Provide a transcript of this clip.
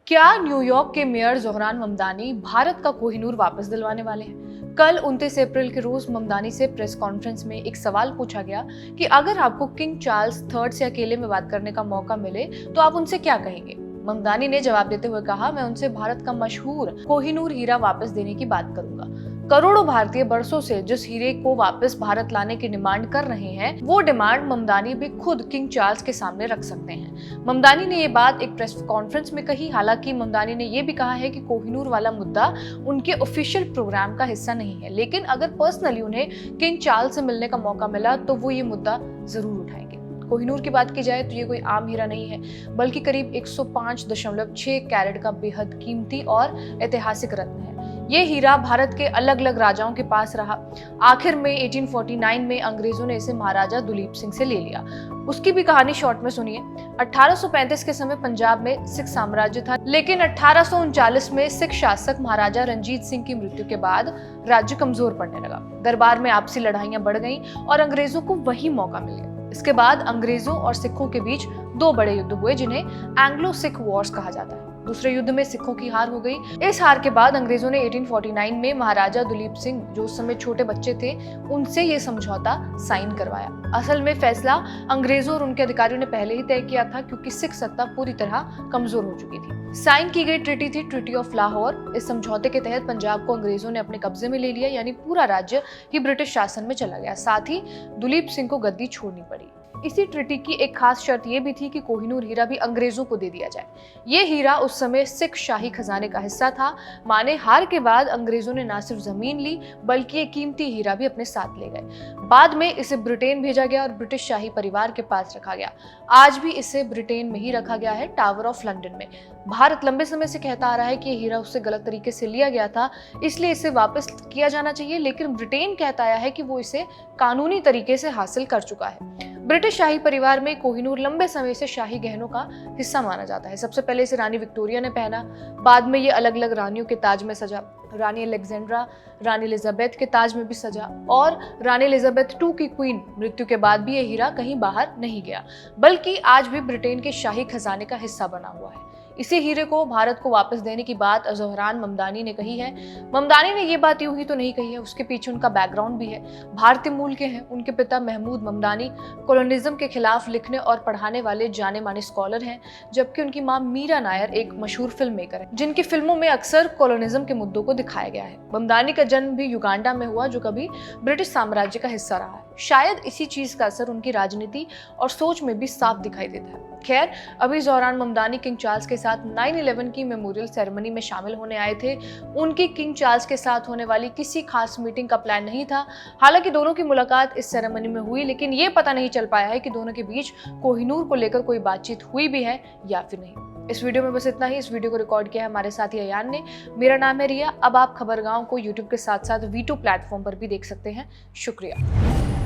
क्या न्यूयॉर्क के मेयर ज़ोहरान ममदानी भारत का कोहिनूर वापस दिलवाने वाले हैं? कल 29 अप्रैल के रोज ममदानी से प्रेस कॉन्फ्रेंस में एक सवाल पूछा गया कि अगर आपको किंग चार्ल्स थर्ड से अकेले में बात करने का मौका मिले तो आप उनसे क्या कहेंगे। ममदानी ने जवाब देते हुए कहा, मैं उनसे भारत का मशहूर कोहिनूर हीरा वापस देने की बात करूंगा। करोड़ों भारतीय बरसों से जिस हीरे को वापस भारत लाने की डिमांड कर रहे हैं, वो डिमांड ममदानी भी खुद किंग चार्ल्स के सामने रख सकते हैं। ममदानी ने ये बात एक प्रेस कॉन्फ्रेंस में कही। हालांकि ममदानी ने ये भी कहा है कि कोहिनूर वाला मुद्दा उनके ऑफिशियल प्रोग्राम का हिस्सा नहीं है, लेकिन अगर पर्सनली उन्हें किंग चार्ल्स से मिलने का मौका मिला तो वो ये मुद्दा जरूर उठाएंगे। कोहिनूर की बात की जाए तो ये कोई आम हीरा नहीं है, बल्कि करीब 105.6 कैरेट का बेहद कीमती और ऐतिहासिक रत्न है। ये हीरा भारत के अलग अलग राजाओं के पास रहा। आखिर में 1849 में अंग्रेजों ने इसे महाराजा दुलीप सिंह से ले लिया। उसकी भी कहानी शॉर्ट में सुनिए। 1835 के समय पंजाब में सिख साम्राज्य था, लेकिन 1839 में सिख शासक महाराजा रंजीत सिंह की मृत्यु के बाद राज्य कमजोर पड़ने लगा। दरबार में आपसी लड़ाइयां बढ़ गईं और अंग्रेजों को वही मौका मिल गया। इसके बाद अंग्रेजों और सिखों के बीच दो बड़े युद्ध हुए, जिन्हें एंग्लो सिख वॉर्स कहा जाता है। दूसरे युद्ध में सिखों की हार हो गई। इस हार के बाद अंग्रेजों ने 1849 में महाराजा दुलीप सिंह, जो उस समय छोटे बच्चे थे, उनसे ये समझौता साइन करवाया। असल में फैसला अंग्रेजों और उनके अधिकारियों ने पहले ही तय किया था, क्योंकि सिख सत्ता पूरी तरह कमजोर हो चुकी थी। साइन की गई ट्रीटी थी ट्रीटी ऑफ लाहौर। इस समझौते के तहत पंजाब को अंग्रेजों ने अपने कब्जे में ले लिया, यानी पूरा राज्य ही ब्रिटिश शासन में चला गया। साथ ही दुलीप सिंह को गद्दी छोड़नी पड़ी। इसी ट्रीटी की एक खास शर्त यह भी थी कि कोहिनूर हीरा भी अंग्रेजों को दे दिया जाए। ये हीरा उस समय सिख शाही खजाने का हिस्सा था। माने हार के बाद अंग्रेजों ने न सिर्फ जमीन ली, बल्कि ये कीमती हीरा भी अपने साथ ले गए। बाद में इसे ब्रिटेन भेजा गया और ब्रिटिश शाही परिवार के पास रखा गया। आज भी इसे ब्रिटेन में ही रखा गया है, टावर ऑफ लंदन में। भारत लंबे समय से कहता आ रहा है कि ये हीरा उससे गलत तरीके से लिया गया था, इसलिए इसे वापस किया जाना चाहिए, लेकिन ब्रिटेन कहता आया है कि वो इसे कानूनी तरीके से हासिल कर चुका है। ब्रिटिश शाही परिवार में कोहिनूर लंबे समय से शाही गहनों का हिस्सा माना जाता है। सबसे पहले इसे रानी विक्टोरिया ने पहना, बाद में ये अलग अलग रानियों के ताज में सजा। रानी अलेक्जेंड्रा, रानी एलिजाबेथ के ताज में भी सजा, और रानी एलिजाबेथ II की क्वीन मृत्यु के बाद भी ये हीरा कहीं बाहर नहीं गया, बल्कि आज भी ब्रिटेन के शाही खजाने का हिस्सा बना हुआ है। इसी हीरे को भारत को वापस देने की बात ज़ोहरान ममदानी ने कही है। ममदानी ने ये बात यूं ही तो नहीं कही है, उसके पीछे उनका बैकग्राउंड भी है। भारतीय मूल के हैं। उनके पिता महमूद ममदानी कॉलोनिज्म के खिलाफ लिखने और पढ़ाने वाले जाने माने स्कॉलर हैं, जबकि उनकी मां मीरा नायर एक मशहूर फिल्म मेकर है, जिनकी फिल्मों में अक्सर कॉलोनिज्म के मुद्दों को दिखाया गया है। ममदानी का जन्म भी युगांडा में हुआ, जो कभी ब्रिटिश साम्राज्य का हिस्सा रहा है। शायद इसी चीज का असर उनकी राजनीति और सोच में भी साफ दिखाई देता है। खैर, अभी ज़ोहरान ममदानी किंग चार्ल्स के साथ 9/11 की मेमोरियल सेरेमनी में शामिल होने आए थे। उनकी किंग चार्ल्स के साथ होने वाली किसी खास मीटिंग का प्लान नहीं था। हालांकि दोनों की मुलाकात इस सेरेमनी में हुई, लेकिन ये पता नहीं चल पाया है कि दोनों के बीच कोहिनूर को लेकर कोई बातचीत हुई भी है या फिर नहीं। इस वीडियो में बस इतना ही। इस वीडियो को रिकॉर्ड किया है हमारे साथी अयान ने। मेरा नाम है रिया। अब आप खबरगांव को यूट्यूब के साथ साथ V2 प्लेटफॉर्म पर भी देख सकते हैं। शुक्रिया।